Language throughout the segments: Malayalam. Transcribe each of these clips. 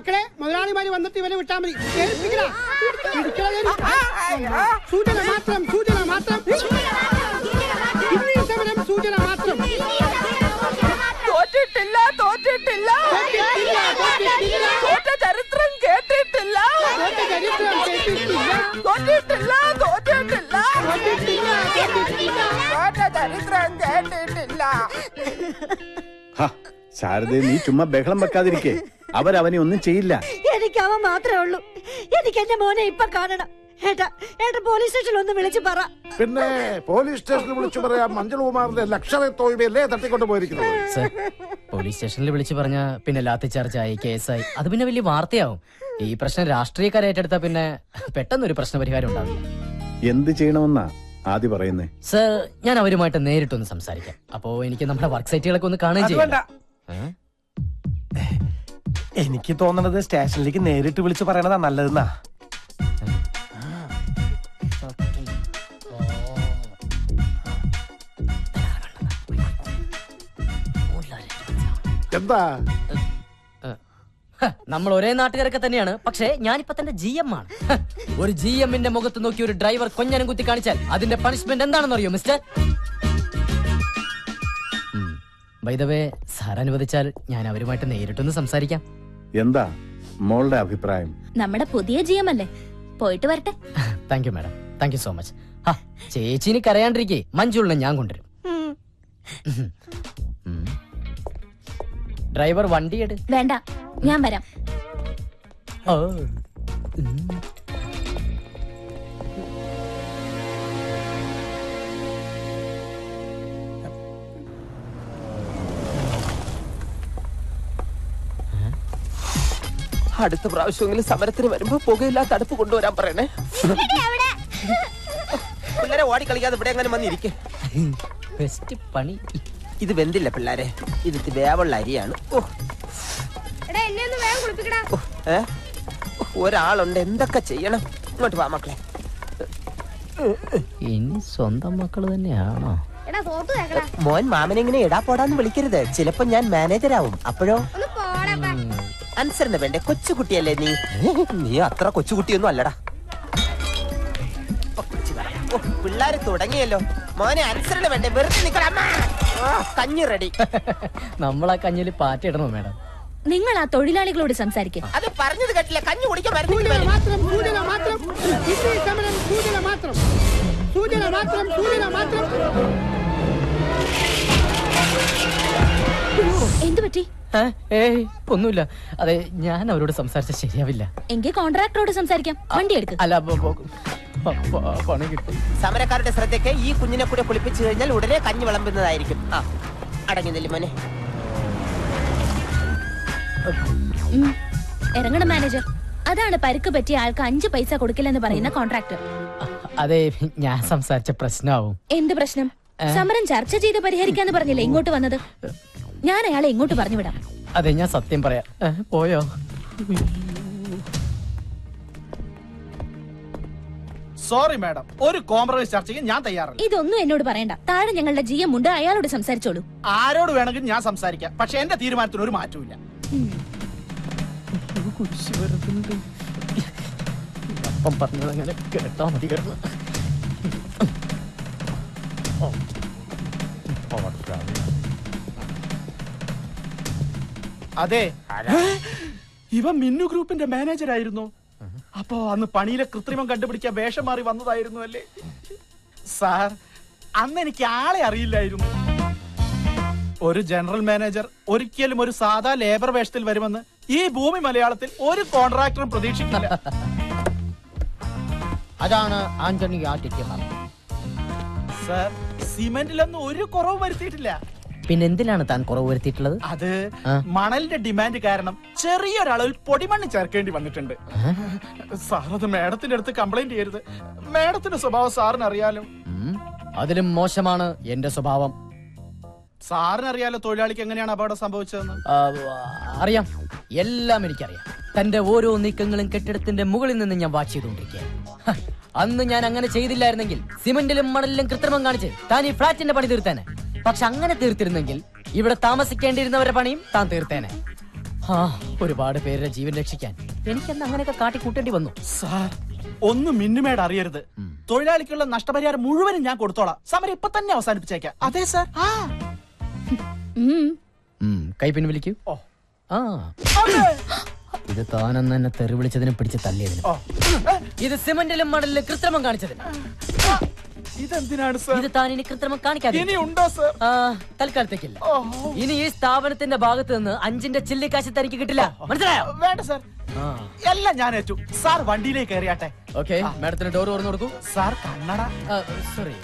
മക്കളെ മുതലാളിമാര് വന്നിട്ട് ഇവനെ വിട്ടാ മതി. സൂചന മാത്രം, സൂചന മാത്രം, സമരം സൂചന മാത്രം. തോറ്റിട്ടില്ല, തോറ്റിട്ടില്ല, തോറ്റ ചരിത്രം കേട്ടിട്ടില്ല, തോറ്റിട്ടില്ല, തോറ്റിട്ടില്ല, തോറ്റ ചരിത്രം കേട്ടിട്ടില്ല. ശാരദേ, നീ ചുമ്മാ ബഹളം വെക്കാതിരിക്കേ. അവരവനെ ഒന്നും ചെയ്യില്ല. എനിക്ക് അവൻ മാത്രമേ ഉള്ളൂ. എനിക്ക് എന്റെ മോനെ ഇപ്പൊ കാണണം. ഏട്ടാ പോലീസ് സ്റ്റേഷനിൽ ഒന്ന് വിളിച്ചു പറ. പിന്നെ പോലീസ് സ്റ്റേഷനിൽ വിളിച്ചു പറയാം. മഞ്ജുകുമാറിന്റെ ലക്ഷണ തോൽവിയല്ലേ തട്ടിക്കൊണ്ട് പോയിരിക്കുന്നത്. പോലീസ് സ്റ്റേഷനിൽ വിളിച്ചു പറഞ്ഞ പിന്നെ ലാത്തി ചാർജായി, കേസായി. അത് പിന്നെ വലിയ വാർത്തയാവും. ഈ പ്രശ്നം രാഷ്ട്രീയക്കാരെ ഏറ്റെടുത്താ പിന്നെ പെട്ടെന്നൊരു പ്രശ്നപരിഹാരം ഉണ്ടാവില്ല. എന്ത് ചെയ്യണമെന്നാ ആദ്യം പറയുന്നേ? സർ, ഞാൻ അവരുമായിട്ട് നേരിട്ടൊന്ന് സംസാരിക്കാം. അപ്പോ എനിക്ക് നമ്മുടെ വർക്ക് സൈറ്റുകളൊക്കെ ഒന്ന് കാണുകയും ചെയ്യാം. എനിക്ക് തോന്നണത് സ്റ്റേഷനിലേക്ക് നേരിട്ട് വിളിച്ചു പറയണതാ നല്ലതെന്നാ. എന്താ? നമ്മൾ ഒരേ നാട്ടുകാരൊക്കെ തന്നെയാണ്. പക്ഷേ ഞാനിപ്പോ തന്നെ GM ആണ്. ഒരു GMന്റെ മുഖത്ത് നോക്കി ഒരു ഡ്രൈവർ കൊഞ്ഞനം കുത്തി കാണിച്ചാൽ അതിന്റെ പണിഷ്മെന്റ് എന്താണെന്ന് അറിയോ mister? By the way, sir അനുവദിച്ചാൽ ഞാൻ അവരുമായിട്ട് നേരിട്ടൊന്ന് സംസാരിക്കാം. എന്താ മോളുടെ അഭിപ്രായം? നമ്മുടെ പുതിയ GM അല്ലേ, പോയിട്ട് വരട്ടെ. Thank you madam, thank you so much. ചേച്ചിന് കരയാണ്ടിരിക്കേ, മഞ്ജുളിനെ ഞാൻ കൊണ്ടുവരും. ഡ്രൈവർ വണ്ടി എടു. വേണ്ട, ഞാൻ വരാം. അടുത്ത പ്രാവശ്യമെങ്കിലും സമരത്തിന് വരുമ്പോ പുകയില്ലാത്ത അടുപ്പ് കൊണ്ടുവരാൻ പറയണേ. പിള്ളേരെ ഓടി കളിക്കാതെ ഇവിടെ എങ്ങനെ വന്നിരിക്കേ. ബെസ്റ്റ് പണി. ഇത് വെന്തില്ല പിള്ളേരെ, ഇത് വേവുള്ള അരിയാണ്. ഒരാളുണ്ട്, എന്തൊക്കെ ചെയ്യണം. ഇങ്ങോട്ട് വാ മക്കളെ. ഇനി സ്വന്തം മക്കള് തന്നെയാണോ? മോൻ മാമനെ ഇങ്ങനെ ഇടാ പോടാന്ന് വിളിക്കരുത്. ചിലപ്പോ ഞാൻ മാനേജരാവും. അപ്പോഴോ അനുസരണ വേണ്ടേ? കൊച്ചുകുട്ടിയല്ലേ നീ? നീ അത്ര കൊച്ചുകുട്ടിയൊന്നും അല്ലടാ. പിള്ളേര് തുടങ്ങിയല്ലോ. മോനെ അനുസരണ വേണ്ടേ? വെറുതെ നിക്കണ. കഞ്ഞി റെഡി. നമ്മളാ കഞ്ഞില് പാറ്റിടണോ മാഡം? നിങ്ങൾ ആ തൊഴിലാളികളോട് സംസാരിക്കും. അത് പറഞ്ഞത് കേട്ടില്ല. കഞ്ഞി കുടിക്കാൻ മാത്രം, സൂചന മാത്രം, സൂചന മാത്രം, സൂചന മാത്രം, സൂചന മാത്രം. എന്തു പറ്റി? ഏയ് ഒന്നുമില്ല. അതെ, ഞാൻ അവരോട് സംസാരിച്ച ശരിയാവില്ല. എങ്കിൽ കോൺട്രാക്ടറോട് സംസാരിക്കാം. വണ്ടി എടുക്കും. അല്ല, പണി കിട്ടും. സമരക്കാരുടെ ശ്രദ്ധയ്ക്ക് ഈ കുഞ്ഞിനെ കൂടെ കുളിപ്പിച്ചു കഴിഞ്ഞാൽ ഉടനെ കഞ്ഞി വിളമ്പുന്നതായിരിക്കും. അടങ്ങി നെല്ലി മോനെ. ഇറങ്ങണം മാനേജർ. അതാണ് പരുക്ക് പറ്റിയ ആൾക്ക് 5 പൈസ കൊടുക്കില്ലെന്ന് പറയുന്ന കോൺട്രാക്ടർ. അതെ, ഞാൻ സംസാരിച്ച പ്രശ്നമാവും. എന്ത് പ്രശ്നം? സമരം ചർച്ച ചെയ്ത് പരിഹരിക്കാന്ന് പറഞ്ഞില്ലേ ഇങ്ങോട്ട് വന്നത്? ഞാൻ അയാളെ ഇങ്ങോട്ട് പറഞ്ഞു വിടാം. അതെ, ഞാൻ സത്യം പറയാം. പോയോ? സോറി മാഡം, ഒരു കോംപ്രമൈസ് ചർച്ചയ്ക്ക് ഞാൻ തയ്യാറല്ല. ഇതൊന്നും എന്നോട് പറയണ്ട. താഴെ ഞങ്ങളുടെ GM ഉണ്ട്, അയാളോട് സംസാരിച്ചോളൂ. ആരോട് വേണമെങ്കിലും ഞാൻ സംസാരിക്കാം. പക്ഷെ എന്റെ തീരുമാനത്തിന് ഒരു മാറ്റമില്ല. അപ്പം പറഞ്ഞതങ്ങനെ കേട്ടാ മതി. കിടന്ന് അതെ, ഇവ മിന്നു ഗ്രൂപ്പിന്റെ മാനേജർ ആയിരുന്നു. അപ്പോ അന്ന് പണിയിലെ കൃത്രിമം കണ്ടുപിടിക്കാൻ വേഷം മാറി വന്നതായിരുന്നു അല്ലേ സാർ? അന്ന് എനിക്ക് ആളെ അറിയില്ലായിരുന്നു. ഒരു ജനറൽ മാനേജർ ഒരിക്കലും ഒരു സാധാ ലേബർ വേഷത്തിൽ വരുമെന്ന് ഈ ഭൂമി മലയാളത്തിൽ ഒരു കോൺട്രാക്ടറും പ്രതീക്ഷിക്കില്ല. അതാണ് ആന്റണി സാർ, സിമെന്റിലൊന്നും ഒരു കുറവ് വരുത്തിയിട്ടില്ല. പിന്നെന്തിനാണ് താൻ കുറവ് വരുത്തിയിട്ടുള്ളത്? അത് മണലിന്റെ ഡിമാൻഡ് കാരണം ചെറിയൊരളവിൽ പൊടിമണ്ണ് ചേർക്കേണ്ടി വന്നിട്ടുണ്ട്. സാർ, അത് മേഡത്തിന്റെ അടുത്ത് കംപ്ലൈന്റ് ചെയ്യരുത്. മേഡത്തിന്റെ സ്വഭാവം സാറിന് അറിയാലോ. അതിലും മോശമാണ് എന്റെ സ്വഭാവം. സാറിനറിയാലോ തൊഴിലാളിക്ക് എങ്ങനെയാണ് അപകടം സംഭവിച്ചതെന്ന്. അറിയാം, എല്ലാം എനിക്കറിയാം. തന്റെ ഓരോ നീക്കങ്ങളും കെട്ടിടത്തിന്റെ മുകളിൽ നിന്ന് ഞാൻ വാച്ച് ചെയ്തുകൊണ്ടിരിക്കുകയാണ്. അന്ന് ഞാൻ അങ്ങനെ ചെയ്തില്ലായിരുന്നെങ്കിൽ സിമന്റിലും മണലിലും കൃത്രിമം കാണിച്ച് താൻ ഈ ഫ്ളാറ്റിന്റെ പണി തീർത്തേനെ. പക്ഷെ അങ്ങനെ തീർത്തിരുന്നെങ്കിൽ ഇവിടെ താമസിക്കേണ്ടിയിരുന്നവരുടെ പണിയും താൻ തീർത്തേനെ. ഒരുപാട് പേരുടെ ജീവൻ രക്ഷിക്കാൻ എനിക്കെന്ന് അങ്ങനെയൊക്കെ കാട്ടിക്കൂട്ടേണ്ടി വന്നു. സാർ, ഒന്ന് മിന്നുമേട് അറിയരുത്. തൊഴിലാളിക്കുള്ള നഷ്ടപരിഹാരം മുഴുവനും ഞാൻ കൊടുത്തോളാം. സമരം ഇപ്പൊ തന്നെ അവസാനിപ്പിച്ചേക്കാം. അതെ സാർ. കൈ പിൻവലിക്കൂ. ഇത് താനെന്ന് തന്നെ തെറി വിളിച്ചതിനും പിടിച്ച് തല്ലിയതിനും, ഇത് സിമന്റിലും മണലിലും കൃത്രിമം കാണിച്ചതിന്. ഇതെന്തിനാണ് സാർ? ഇത് താൻ ഇനി കൃത്രിമം കാണിക്കാതെ ഉണ്ടോ സാർ? തൽക്കാലത്തേക്കില്ല. ഇനി ഈ സ്ഥാപനത്തിന്റെ ഭാഗത്ത് നിന്ന് 5ന്റെ ചില്ലിക്കാശ് തനിക്ക് കിട്ടില്ല. മനസ്സിലായോ? വേണ്ട സാർ, എല്ലാം ഞാൻ ഏറ്റു. സാർ വണ്ടിയിലേക്ക് കയറിയാട്ടെ. ഓക്കെ, മാഡത്തിന് ഡോർ തുറന്നു കൊടുക്കൂ. സാർ കണ്ണട. സോറി,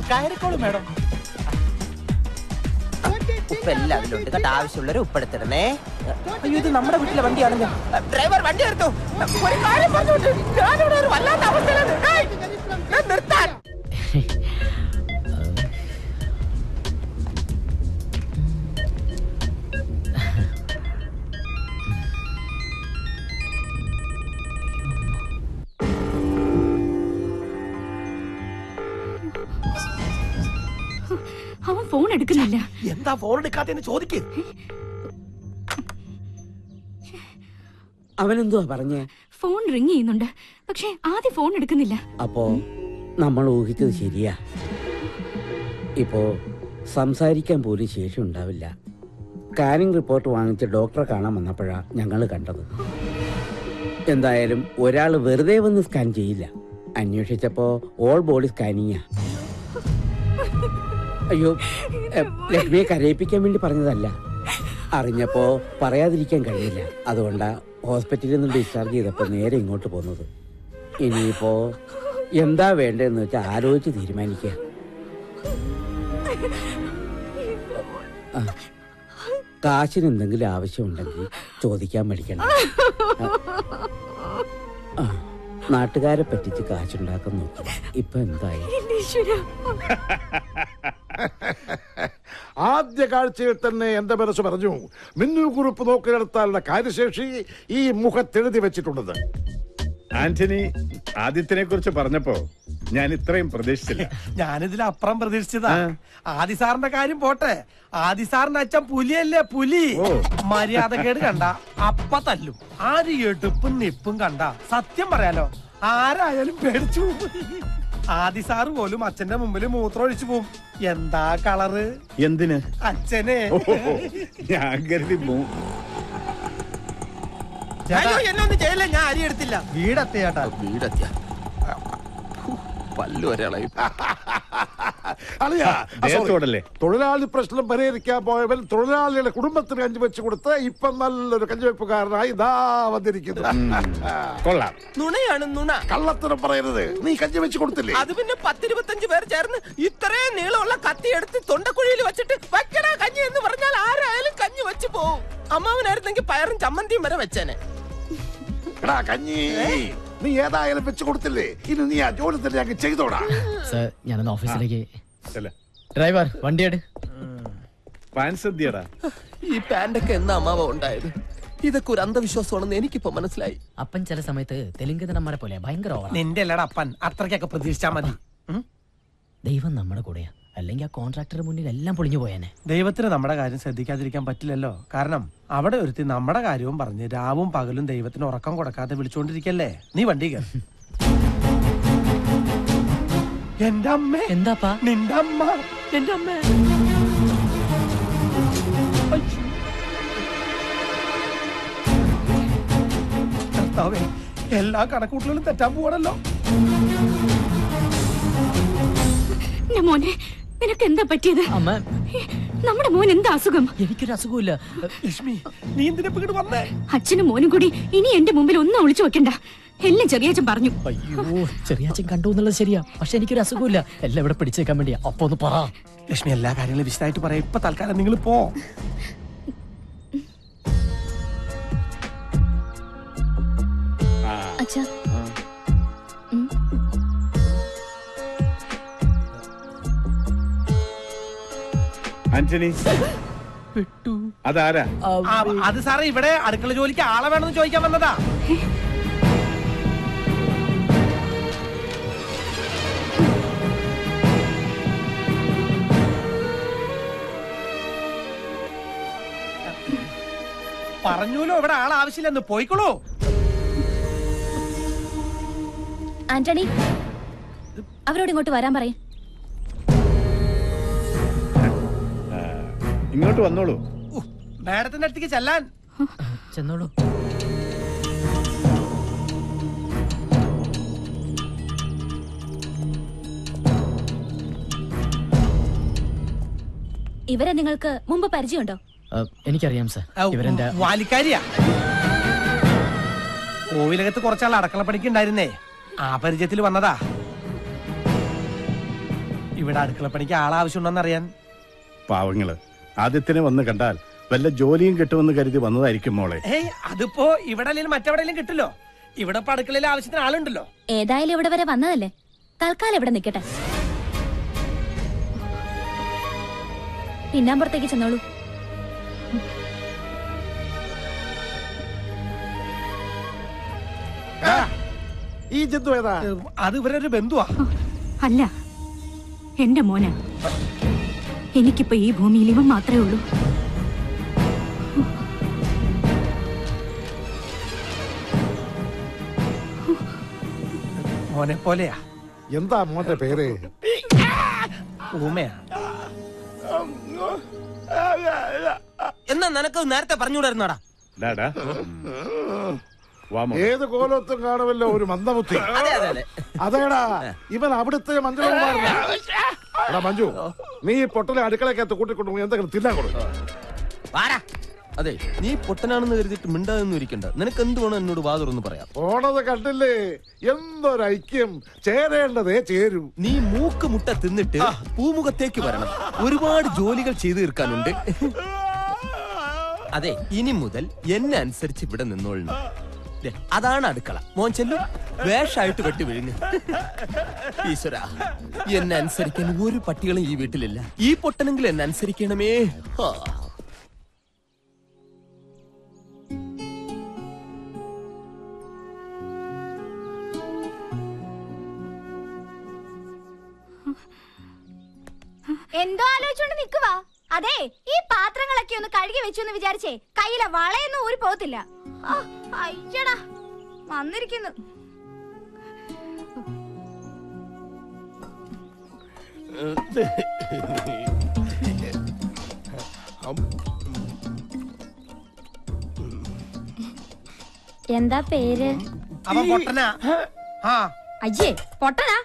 കയറിക്കോളൂ മാഡം. ഉപ്പ് എല്ലാം അതിലുണ്ട് കേട്ടോ. ആവശ്യമുള്ളവരെ ഉപ്പെടുത്തിടണേ. അയ്യോ, ഇത് നമ്മുടെ വീട്ടിലെ വണ്ടിയാണല്ലോ. ഡ്രൈവർ വണ്ടി എടുത്തു. ഒരു കാര്യം പറഞ്ഞോണ്ട് ഞാനിവിടെ ഒരു വല്ലാത്ത അവസ്ഥയിലാണ്. നിർത്താൻ. അവൻ ഫോൺ എടുക്കുന്നില്ല. എന്താ ഫോൺ എടുക്കാത്തെന്ന് ചോദിക്കേ. അവനെന്തുവാ പറഞ്ഞേ? ഫോൺ റിങ് ചെയ്യുന്നുണ്ട്, പക്ഷെ ആദ്യം ഫോൺ എടുക്കുന്നില്ല. അപ്പോ നമ്മൾ ഊഹിച്ചത് ശരിയാ. ഇപ്പോ സംസാരിക്കാൻ പോലും ശേഷി ഉണ്ടാവില്ല. സ്കാനിംഗ് റിപ്പോർട്ട് വാങ്ങിച്ച് ഡോക്ടറെ കാണാൻ വന്നപ്പോഴാ ഞങ്ങൾ കണ്ടത്. എന്തായാലും ഒരാൾ വെറുതെ വന്ന് സ്കാൻ ചെയ്യില്ല. അന്വേഷിച്ചപ്പോ ഓൾ ബോഡി സ്കാനിങ്ങാ. അയ്യോ, ലക്ഷ്മിയെ കരയിപ്പിക്കാൻ വേണ്ടി പറഞ്ഞതല്ല. അറിഞ്ഞപ്പോ പറയാതിരിക്കാൻ കഴിയില്ല. അതുകൊണ്ടാ ഹോസ്പിറ്റലിൽ നിന്ന് ഡിസ്ചാർജ് ചെയ്തപ്പോ നേരെ ഇങ്ങോട്ട് പോകുന്നത്. ഇനിയിപ്പോ എന്താ വേണ്ടതെന്ന് വെച്ചാൽ ആലോചിച്ച് തീരുമാനിക്കുക. കാശിന് എന്തെങ്കിലും ആവശ്യമുണ്ടെങ്കിൽ ചോദിക്കാൻ മടിക്കണം. നാട്ടുകാരെ പറ്റിച്ച് കാശുണ്ടാക്കാൻ നോക്കി. ഇപ്പൊ എന്തായി? ആദ്യ കാഴ്ചയിൽ തന്നെ എന്റെ മനസ്സ് പറഞ്ഞു, മിന്നു കുറിപ്പ് നോക്കിയെടുത്താലുള്ള കാര്യശേഷി ഈ മുഖത്തെഴുതി വെച്ചിട്ടുള്ളത്. ആന്റണി ആദിത്യനെ കുറിച്ച് പറഞ്ഞപ്പോ ഞാൻ ഇത്രയും പ്രതീക്ഷിച്ചില്ല. ഞാനിതിലപ്പുറം പ്രതീക്ഷിച്ചതാ. ആദി സാറിന്റെ കാര്യം പോട്ടെ, ആദി സാറിന്റെ അച്ഛൻ പുലിയല്ലേ, പുലി. മര്യാദക്കേട് കണ്ട അപ്പ തല്ലും. ആര് എടുപ്പും നിപ്പും കണ്ട സത്യം പറയാലോ ആരായാലും പേടിച്ചു. ആദി സാറ് പോലും അച്ഛന്റെ മുമ്പിൽ മൂത്രം ഒഴിച്ചു പോവും. എന്താ കളറ്? എന്തിന്? അച്ഛനെ. ഞാൻ കരുതി എന്നൊന്നും ചെയ്യില്ല, ഞാൻ അരി എടുത്തില്ല. വീടെത്തിയാട്ടാ. വീടെത്തിയ പല്ലു ഒരാളായി. തൊഴിലാളി പ്രശ്നം പരിഹരിക്കാൻ പോയവൻ തൊഴിലാളിയുടെ കുടുംബത്തിന് കഞ്ഞി വെച്ച് കൊടുത്ത് ഇപ്പൊ നല്ലൊരു കഞ്ഞിവെപ്പുകാരനായി ഇതാ വന്നിരിക്കുന്നു. കൊള്ളാം. നുണയാണ് നുണ. കള്ളത്തരം പറയരുത്. നീ കഞ്ഞി വെച്ച് കൊടുത്തില്ലേ? അത് പിന്നെ 10-25 പേർ ചേർന്ന് ഇത്രയും നീളമുള്ള കത്തി എടുത്ത് തൊണ്ടക്കുഴിയിൽ വെച്ചിട്ട് വെക്കണ കഞ്ഞി എന്ന് പറഞ്ഞാൽ ആരായാലും കഞ്ഞി വെച്ച് പോവും. അമ്മാവനായിരുന്നെങ്കിൽ പയറും ചമ്മന്തിയും വരെ വെച്ചേനെ. കഞ്ഞി നീ ഏതായാലും വെച്ച് കൊടുത്തില്ലേ? ഇനി നീ ആ ജോലി തന്നെ ഞങ്ങൾ ചെയ്തോടാ. സർ, ഞാനൊന്ന് ഓഫീസിലേക്ക്. ഡ്രൈവർ വണ്ടിയെട്. ഈ പാന്റൊക്കെ എന്നാ അമ്മാവ ഉണ്ടായത്? ഇതൊക്കെ ഒരു അന്ധവിശ്വാസമാണെന്ന് എനിക്കിപ്പോ മനസ്സിലായി. അപ്പൻ ചില സമയത്ത് തെലുങ്ക് നടന്മാരെ പോലെ ഭയങ്കര ഓവറാ. നിന്റെ അല്ലട അപ്പൻ, അത്രയ്ക്കൊക്കെ പ്രതീക്ഷിച്ചാ മതി. ദൈവം നമ്മുടെ കൂടെയാ, അല്ലെങ്കിൽ ആ കോൺട്രാക്ടറുടെ മുന്നിൽ എല്ലാം പൊളിഞ്ഞു പോയേനെ. ദൈവത്തിന് നമ്മുടെ കാര്യം ശ്രദ്ധിക്കാതിരിക്കാൻ പറ്റില്ലല്ലോ. കാരണം അവിടെ ഒരുത്തി നമ്മുടെ കാര്യവും പറഞ്ഞ് രാവും പകലും ദൈവത്തിന് ഉറക്കം കൊടുക്കാതെ വിളിച്ചോണ്ടിരിക്കല്ലേ. നീ വണ്ടി കയറി. എന്റെ അമ്മ. എന്താപ്പാ? നിന്റെ അമ്മ. എന്റെ അമ്മ. കർത്താവേ, എല്ലാ കണക്കൂട്ടലും തെറ്റാൻ പോവാണല്ലോ. മോനെ, നിനക്ക് എന്താ പറ്റിയത്? അമ്മ, നമ്മുടെ മോൻ എന്താ അസുഖം? എനിക്കൊരു അസുഖമില്ല. ലക്ഷ്മി, നീ എന്തിനാ ഇങ്ങോട്ട് വന്നേ? അച്ഛനും മോനും കൂടി ഇനി എന്റെ മുമ്പിൽ ഒന്നും ഒളിച്ചു വെക്കണ്ട. എല്ലാം ചെറിയച്ഛൻ പറഞ്ഞു. അയ്യോ, ചെറിയച്ഛൻ കണ്ടു എന്നുള്ളത് ശരിയാ, പക്ഷെ എനിക്കൊരു അസുഖമില്ല. എല്ലാം ഇവിടെ പിടിച്ചേക്കാൻ വേണ്ടിയാ. അപ്പൊ ഒന്ന് പറ ലക്ഷ്മി. എല്ലാ കാര്യങ്ങളും വിശദമായിട്ട് പറയാം. ഇപ്പൊ തൽക്കാലം നിങ്ങൾ പോ. അച്ഛാ, ആന്റണി അതാരാ? അത് സാറേ, ഇവിടെ അടുക്കള ജോലിക്ക് ആളെ വേണമെന്ന് ചോദിക്കാൻ വന്നതാ. പറഞ്ഞൂലോ ഇവിടെ ആളാവശ്യമില്ലെന്ന്. പോയിക്കോളൂ. ആന്റണി, അവരോട് ഇങ്ങോട്ട് വരാൻ പറയും. ഇങ്ങോട്ട് വന്നോളൂ. മാഡത്തിന്റെ അടുത്തേക്ക് ചെല്ലാൻ. ചെന്നോളൂ. ഇവരെ നിങ്ങൾക്ക് മുമ്പ് പരിചയമുണ്ടോ? എനിക്കറിയാം സർ. ഇവരെന്റെ വാലിക്കാരിയാ. കോവിലകത്ത് കുറച്ചാൾ അടുക്കളപ്പണിക്ക് ഉണ്ടായിരുന്നേ. ആ പരിചയത്തിൽ വന്നതാ. ഇവിടെ അടുക്കളപ്പണിക്ക് ആളാവശ്യമുണ്ടോന്ന് അറിയാൻ. പാവങ്ങള് ആദ്യത്തിന് വന്ന് കണ്ടാൽ വല്ല ജോലിയും കിട്ടുമെന്ന് കരുതി വന്നതായിരിക്കും മോളെ. അതിപ്പോ ഇവിടെ അല്ലെങ്കിൽ മറ്റെവിടെയെങ്കിലും കിട്ടില്ലോ. ഇവിടെ ഇപ്പൊ അടുക്കളയിൽ ആവശ്യത്തിന് ആളുണ്ടല്ലോ. ഏതായാലും ഇവിടെ വരെ വന്നതല്ലേ, തൽക്കാലം ഇവിടെ നിൽക്കട്ടെ. പിന്നാമ്പുറത്തേക്ക് ചെന്നോളൂ. ഈ ജന്തു ഏതാ? അത് ഇവരൊരു ബന്ധുവാ. അല്ല, എന്റെ മോനാ. എനിക്കിപ്പോ ഈ ഭൂമിയിൽ ഇവൻ മാത്രമേ ഉള്ളൂ. മോനെ പോലെയാ. എന്താ മോന്റെ പേര്? ഊമയാ. എന്നാ നിനക്ക് നേരത്തെ പറഞ്ഞുകൂടായിരുന്നാടാ. ഏത് കോലത്തും കാണുമല്ലോ ഒരു മന്ദബുദ്ധി. അതേടാ, ഇവൻ അവിടുത്തെ മഞ്ജുകുമാരനാ. മഞ്ജു, നീ പൊട്ടലെ അടുക്കളക്കകത്ത് കൂട്ടിക്കൊണ്ടു എന്തെങ്കിലും തിന്നാൻ കൊടുക്കും. അതെ, നീ പൊട്ടനാണെന്ന് കരുതിയിട്ട് മിണ്ടാതെന്നും ഇരിക്കണ്ട. നിനക്ക് എന്ത് വേണം എന്നോട് വാതുറന്ന് പറയാം. പോണത് കണ്ടില്ലേ, എന്തൊരൈക്യം. ചേരേണ്ടതേ ചേരൂ. നീ മൂക്ക് മുട്ട തിന്നിട്ട് പൂമുഖത്തേക്ക് വരണം. ഒരുപാട് ജോലികൾ ചെയ്തു തീർക്കാനുണ്ട്. അതെ, ഇനി മുതൽ എന്നെ അനുസരിച്ച് ഇവിടെ നിന്നോളണം. അതാണ് അടുക്കള. മോൻ ചെല്ലും, വേഷായിട്ട് വെട്ടി വിഴുങ്ങ്. ഈശ്വര, എന്നെ അനുസരിക്കാൻ ഒരു പട്ടികളും ഈ വീട്ടിലില്ല. ഈ പൊട്ടനെങ്കിലും എന്നെ അനുസരിക്കണമേ. എന്തോ ആലോചിച്ചോണ്ട് നിക്കുവാ. അതെ, ഈ പാത്രങ്ങളൊക്കെ ഒന്ന് കഴുകി വെച്ചു എന്ന് വിചാരിച്ചേ കയ്യിലെ വളയൊന്നും ഊരി പോകത്തില്ല. അയ്യടാ, വന്നിരിക്കുന്നു. എന്താ പേര്? അവൻ പൊട്ടനാ. അയ്യേ, പൊട്ടനാ?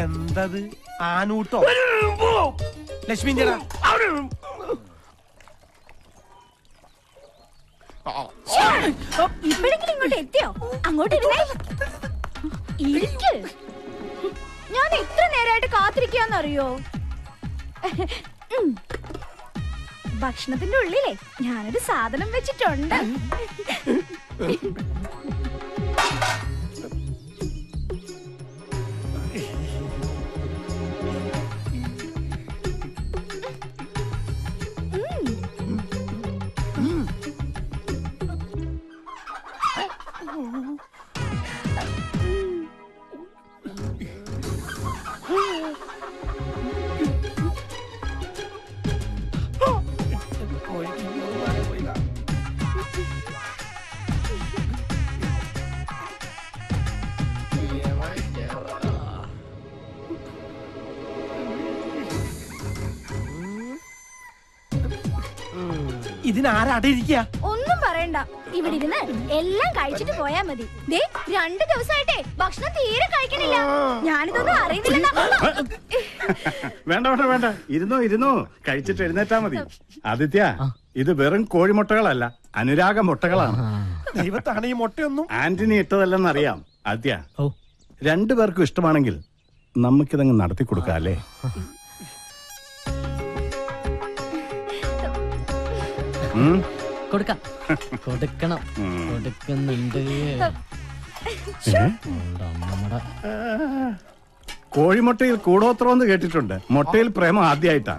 എന്തത്? ആനൂട്ടോ? ലക്ഷ്മി ചേട്ടാ, ഇപ്പോഴെങ്കിലും ഇങ്ങോട്ട് എത്തിയോ? അങ്ങോട്ട് ഇരിക്ക്. ഞാൻ എത്ര നേരമായിട്ട് കാത്തിരിക്കാന്നറിയോ? ഭക്ഷണത്തിന്റെ ഉള്ളിലേ ഞാനൊരു സാധനം വെച്ചിട്ടുണ്ട്. ഇതിനാരാടിരിക്കുക? ഒന്നും പറയണ്ട, ഇവിടെ ഇരുന്ന് എല്ലാം കഴിച്ചിട്ട് പോയാ മതി. ദേ, 2 ദിവസമായിട്ടേ ഭക്ഷണം തീരെ കഴിക്കണില്ല. ഞാനിതൊന്നും അറിയുന്നില്ല. വേണ്ട വേണ്ട വേണ്ട, ഇരുന്നോ കഴിച്ചിട്ട് എഴുന്നേറ്റാ മതി. ആദിത്യ, ഇത് വെറും കോഴിമുട്ടകളല്ല, അനുരാഗ മുട്ടകളാണ്. ദൈവത്താണ് ഈ മുട്ടയൊന്നും ആന്റണി ഇട്ടതല്ലെന്നറിയാം. ആദ്യ 2 പേർക്കും ഇഷ്ടമാണെങ്കിൽ നമുക്കിതങ്ങ് നടത്തി കൊടുക്കാം അല്ലേ? കൊടുക്കണം. കൊടുക്കുന്നുണ്ട്. കോഴിമുട്ടയിൽ കൂടോത്രം എന്ന് കേട്ടിട്ടുണ്ട്. മുട്ടയിൽ പ്രേമം ആദ്യമായിട്ടാ.